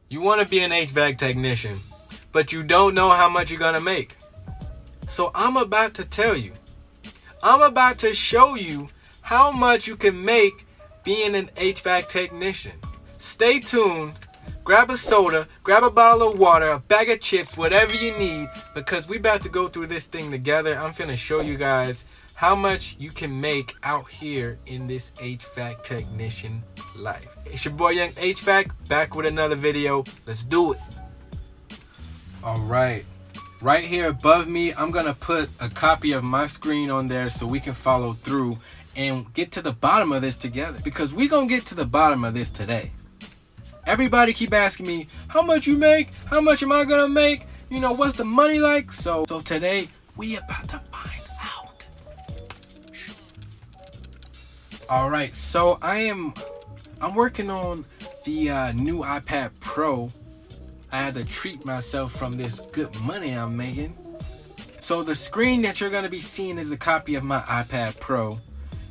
You want to be an HVAC technician, but you don't know how much you're going to make. So I'm about to tell you. I'm about to show you how much you can make being an HVAC technician. Stay tuned. Grab a soda, grab a bottle of water, a bag of chips, whatever you need, because we about to go through this thing together. I'm finna show you guys how much you can make out here in this HVAC technician life. It's your boy Young HVAC, back with another video. Let's do it. All right. Right here above me, I'm going to put a copy of my screen on there so we can follow through and get to the bottom of this together, because we're going to get to the bottom of this today. Everybody keep asking me, how much you make? How much am I going to make? You know, what's the money like? So today, we about to find out. All right, so I'm working on the new iPad Pro. I had to treat myself from this good money I'm making. So the screen that you're going to be seeing is a copy of my iPad Pro.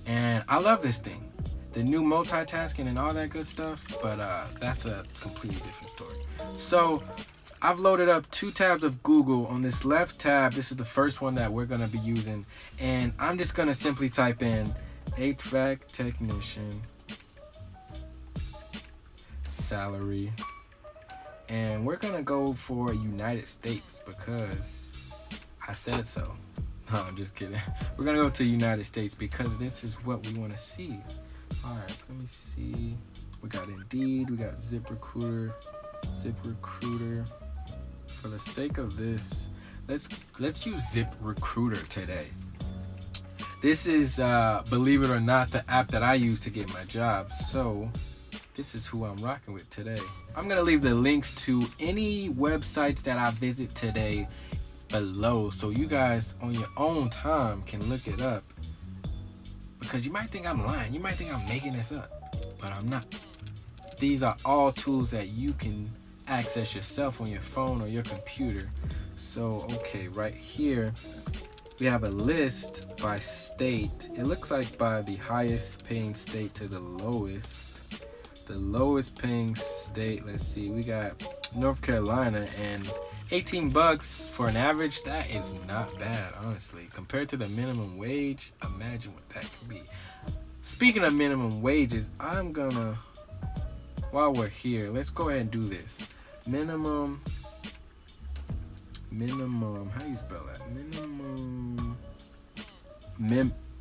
And I love this thing. The new multitasking and all that good stuff, but that's a completely different story. So I've loaded up 2 tabs of Google. On this left tab, this is the first one that we're going to be using, and I'm just going to simply type in HVAC technician salary, and we're going to go for United States because I said so. No, I'm just kidding. We're going to go to United States because this is what we want to see. All right, let me see. We got Indeed, we got ZipRecruiter. For the sake of this, let's use ZipRecruiter today. This is, believe it or not, the app that I use to get my job. So this is who I'm rocking with today. I'm gonna leave the links to any websites that I visit today below, so you guys on your own time can look it up. Because you might think I'm lying. You might think I'm making this up. But I'm not. These are all tools that you can access yourself on your phone or your computer. So, okay, right here, we have a list by state. It looks like by the highest paying state to the lowest. The lowest paying state, let's see, we got North Carolina, and $18 for an average. That is not bad, honestly, compared to the minimum wage. Imagine what that could be. Speaking of minimum wages, I'm gonna, while we're here, let's go ahead and do this. Minimum, how do you spell that? Minimum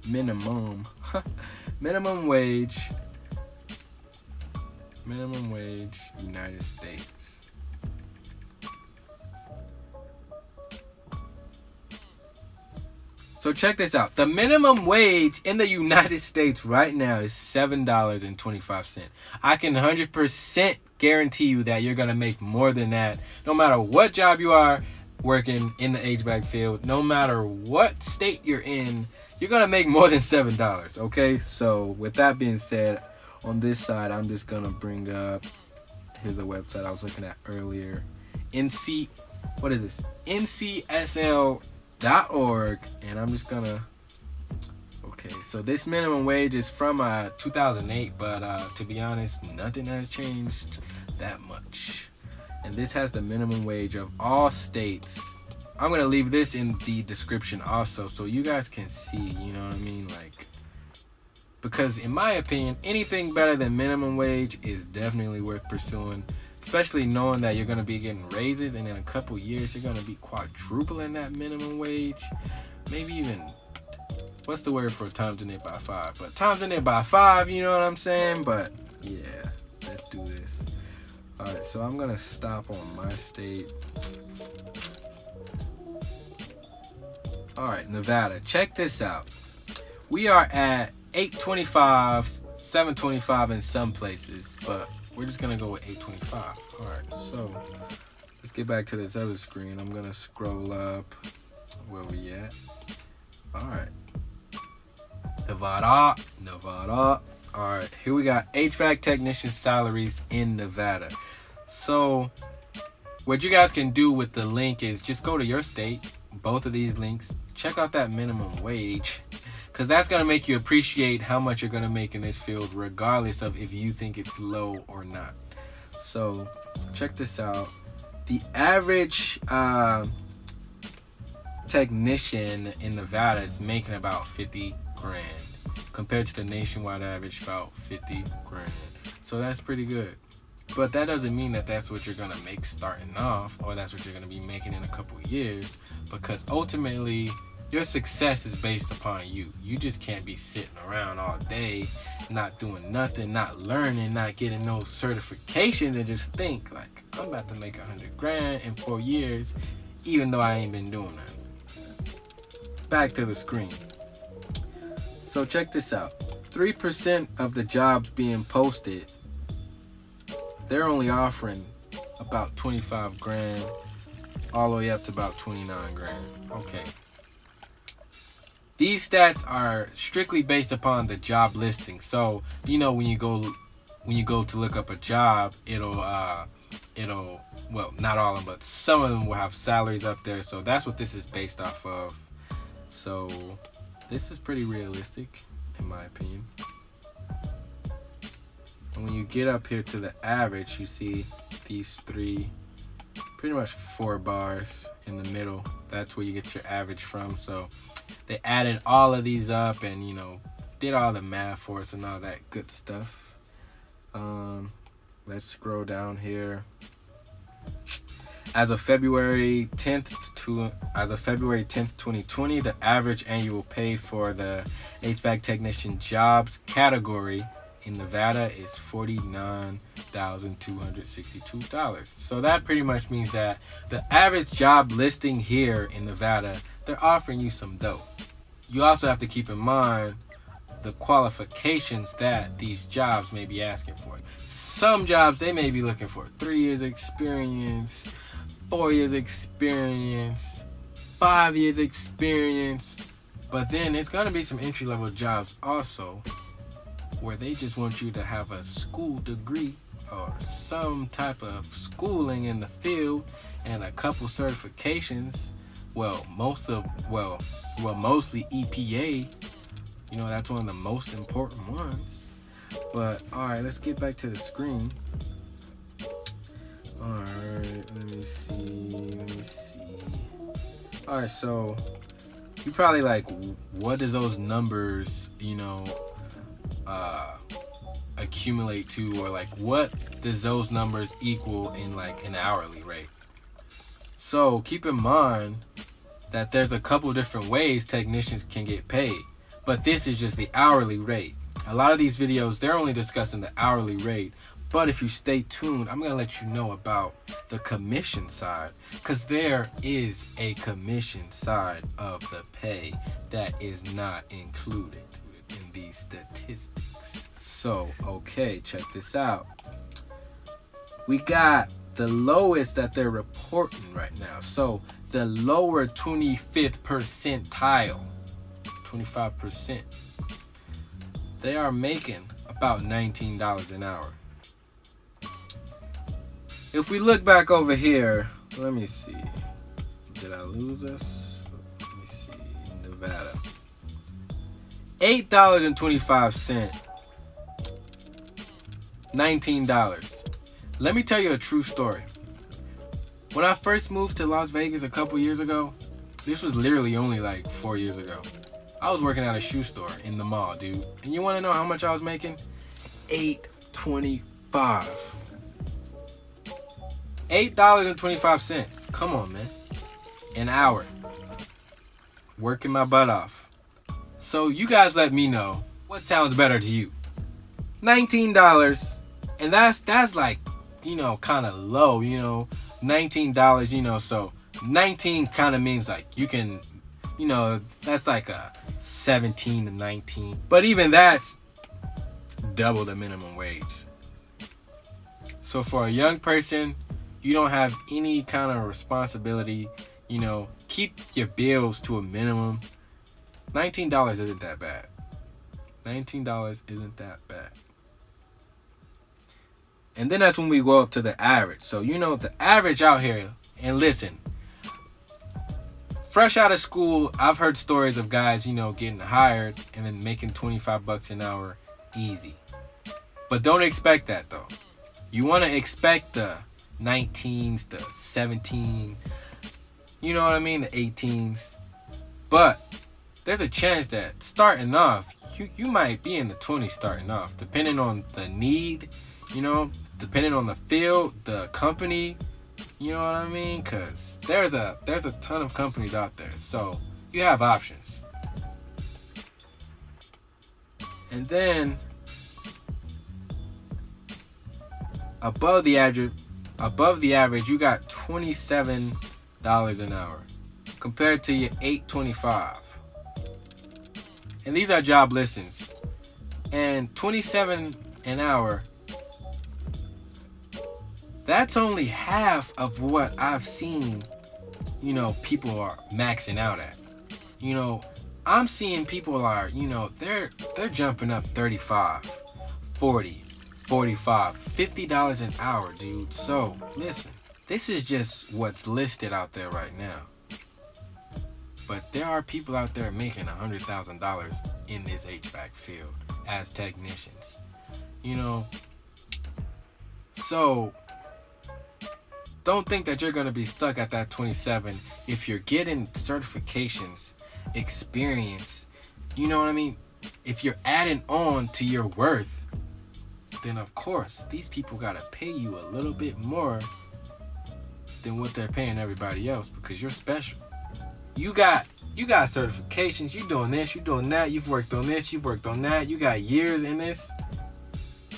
wage, United States. So check this out. The minimum wage in the United States right now is $7.25. I can 100% guarantee you that you're going to make more than that. No matter what job you are working in the HVAC field, no matter what state you're in, you're going to make more than $7, okay? So with that being said, on this side, I'm just going to bring up, here's a website I was looking at earlier. NCSL.org, and I'm just gonna, okay, so this minimum wage is from 2008, but to be honest, nothing has changed that much. And this has the minimum wage of all states. I'm gonna leave this in the description also, so you guys can see, you know what I mean, like, because in my opinion, anything better than minimum wage is definitely worth pursuing. Especially knowing that you're going to be getting raises, and in a couple years you're going to be quadrupling that minimum wage. Maybe even, what's the word for times it by 5? But times it by 5, you know what I'm saying? But yeah, let's do this. All right, so I'm going to stop on my state. All right, Nevada, check this out. We are at $8.25, $7.25 in some places, but we're just gonna go with $8.25. All right, so let's get back to this other screen. I'm gonna scroll up. Where we at? All right, Nevada. All right, here we got HVAC technician salaries in Nevada. So what you guys can do with the link is just go to your state, both of these links, check out that minimum wage, because that's going to make you appreciate how much you're going to make in this field, regardless of if you think it's low or not. So check this out. The average technician in Nevada is making about 50 grand compared to the nationwide average about 50 grand. So that's pretty good. But that doesn't mean that that's what you're gonna make starting off, or that's what you're gonna be making in a couple of years, because ultimately your success is based upon you. You just can't be sitting around all day not doing nothing, not learning, not getting no certifications, and just think like, I'm about to make 100 grand in 4 years, even though I ain't been doing that. Back to the screen. So check this out. 3% of the jobs being posted, they're only offering about 25 grand all the way up to about 29 grand. Okay. These stats are strictly based upon the job listing. So, you know, when you go to look up a job, it'll well, not all of them, but some of them will have salaries up there. So that's what this is based off of. So this is pretty realistic in my opinion. And when you get up here to the average, you see these pretty much 4 bars in the middle. That's where you get your average from. So they added all of these up and, you know, did all the math for us and all that good stuff. Let's scroll down here. As of February 10th, 2020, the average annual pay for the HVAC technician jobs category in Nevada is $49,262. So that pretty much means that the average job listing here in Nevada, they're offering you some dough. You also have to keep in mind the qualifications that these jobs may be asking for. Some jobs, they may be looking for 3 years experience, 4 years experience, 5 years experience. But then it's going to be some entry-level jobs also where they just want you to have a school degree or some type of schooling in the field and a couple certifications. Mostly EPA. You know, that's one of the most important ones. But all right, let's get back to the screen. All right, let me see. All right, so you probably like, what does those numbers, you know, accumulate to, or like what does those numbers equal in like an hourly rate? So keep in mind that there's a couple different ways technicians can get paid, but this is just the hourly rate. A lot of these videos, they're only discussing the hourly rate, but if you stay tuned, I'm gonna let you know about the commission side, because there is a commission side of the pay that is not included in these statistics. So, okay, check this out. We got the lowest that they're reporting right now. So the lower 25th percentile, 25%, they are making about $19 an hour. If we look back over here, let me see. Did I lose us? Let me see. Nevada. $8.25. $19. Let me tell you a true story. When I first moved to Las Vegas a couple years ago, this was literally only like 4 years ago. I was working at a shoe store in the mall, dude. And you want to know how much I was making? $8.25. $8.25. Come on, man. An hour. Working my butt off. So you guys let me know what sounds better to you. $19. And that's like, you know, kind of low, you know. $19, you know, so 19 kind of means like you can, you know, that's like a 17 to 19. But even that's double the minimum wage. So for a young person, you don't have any kind of responsibility, you know, keep your bills to a minimum. $19 isn't that bad. $19 isn't that bad. And then that's when we go up to the average. So, you know, the average out here, and listen, fresh out of school, I've heard stories of guys, you know, getting hired and then making $25 an hour easy. But don't expect that though. You want to expect the 19s, the 17, you know what I mean, the 18s. But there's a chance that starting off, you might be in the 20s starting off, depending on the need, depending on the field, the company, you know what I mean? Because there's a ton of companies out there, so you have options. And then above the average, you got $27 an hour compared to your $8.25. And these are job listings. And $27 an hour, that's only half of what I've seen, people are maxing out at. I'm seeing people are, they're jumping up 35, 40, 45, $50 an hour, dude. So, listen, this is just what's listed out there right now. But there are people out there making $100,000 in this HVAC field as technicians. So don't think that you're going to be stuck at that 27 if you're getting certifications, experience, you know what I mean? If you're adding on to your worth, then of course these people got to pay you a little bit more than what they're paying everybody else, because you're special. You got certifications, you doing this, you doing that, you've worked on this, you've worked on that, you got years in this.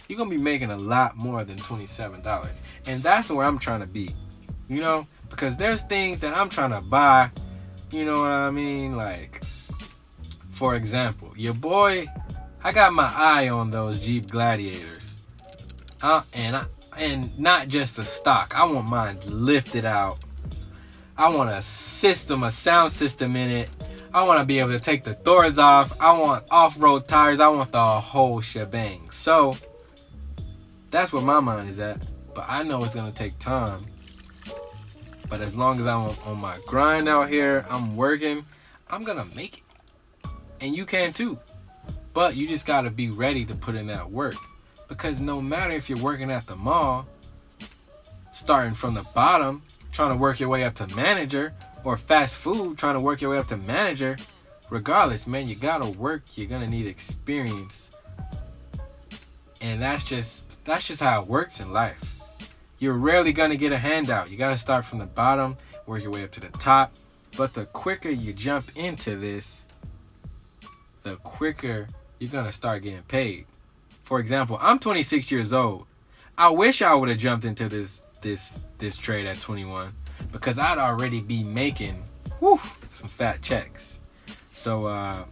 You're going to be making a lot more than $27. And that's where I'm trying to be, because there's things that I'm trying to buy, you know what I mean? Like, for example, your boy, I got my eye on those Jeep Gladiators. And not just the stock. I want mine lifted out. I want a sound system in it. I want to be able to take the doors off. I want off-road tires. I want the whole shebang. So that's where my mind is at. But I know it's going to take time. But as long as I'm on my grind out here, I'm working, I'm going to make it. And you can too. But you just got to be ready to put in that work. Because no matter if you're working at the mall, starting from the bottom, trying to work your way up to manager, or fast food, trying to work your way up to manager, regardless, man, you gotta work. You're gonna need experience, and that's just how it works in life. You're rarely gonna get a handout. You gotta start from the bottom, work your way up to the top. But the quicker you jump into this, the quicker you're gonna start getting paid. For example, I'm 26 years old. I wish I would have jumped into this trade at 21, because I'd already be making some fat checks. So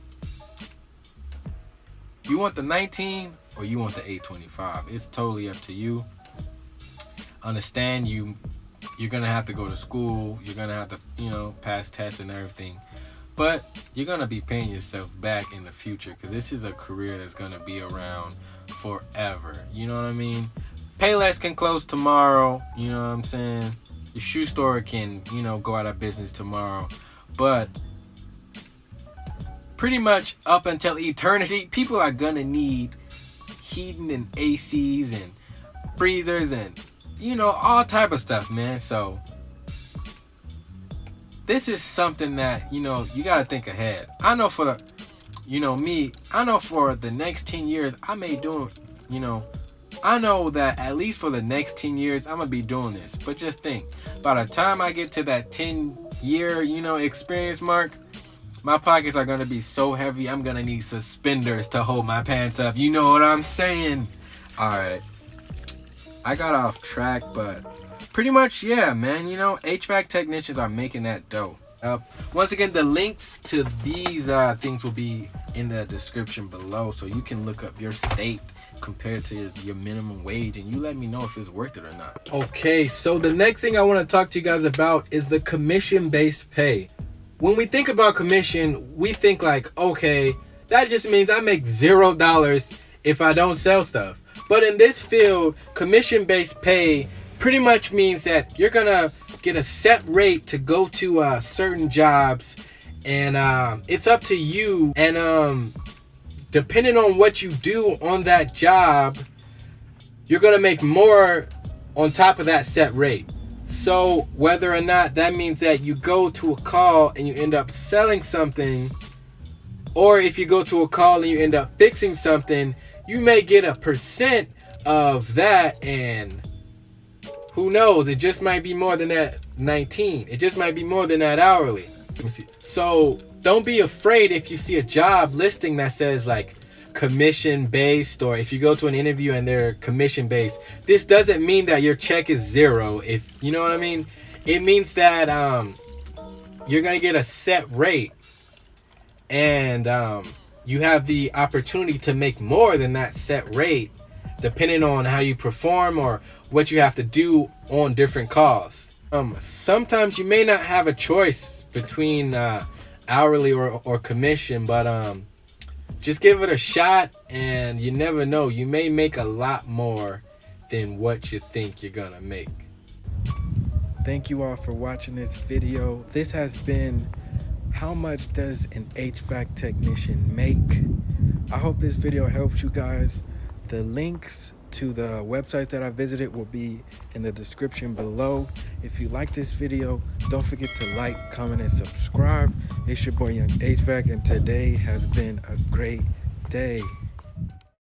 you want the 19 or you want the 825? It's totally up to you. Understand you're gonna have to go to school, you're gonna have to pass tests and everything, but you're gonna be paying yourself back in the future, because this is a career that's gonna be around forever. You know what I mean? Payless can close tomorrow, you know what I'm saying? Your shoe store can, go out of business tomorrow. But pretty much up until eternity, people are gonna need heating and ACs and freezers and, all type of stuff, man. So this is something that, you gotta think ahead. I know for the next 10 years, I may do, I know that at least for the next 10 years, I'm going to be doing this. But just think, by the time I get to that 10-year, experience mark, my pockets are going to be so heavy, I'm going to need suspenders to hold my pants up. You know what I'm saying? All right. I got off track, but pretty much, yeah, man. HVAC technicians are making that dough. Once again, the links to these things will be in the description below, so you can look up your state compared to your minimum wage, and you let me know if it's worth it or not. Okay, so the next thing I want to talk to you guys about is the commission-based pay. When we think about commission, we think like, okay, that just means I make $0 if I don't sell stuff. But in this field, commission-based pay pretty much means that you're gonna get a set rate to go to certain jobs, and it's up to you. And depending on what you do on that job, you're gonna make more on top of that set rate. So whether or not that means that you go to a call and you end up selling something, or if you go to a call and you end up fixing something, you may get a percent of that, and who knows, it just might be more than that 19. It just might be more than that hourly. Let me see. So don't be afraid if you see a job listing that says like commission based, or if you go to an interview and they're commission based. This doesn't mean that your check is zero, if you know what I mean. It means that you're gonna get a set rate, and you have the opportunity to make more than that set rate depending on how you perform or what you have to do on different calls. Sometimes you may not have a choice between hourly or commission, but just give it a shot, and you never know, you may make a lot more than what you think you're gonna make. Thank you all for watching this video. This has been how much does an HVAC technician make? I hope this video helps you guys. The links to the websites that I visited will be in the description below. If you like this video, don't forget to like, comment, and subscribe. It's your boy Young HVAC, and today has been a great day.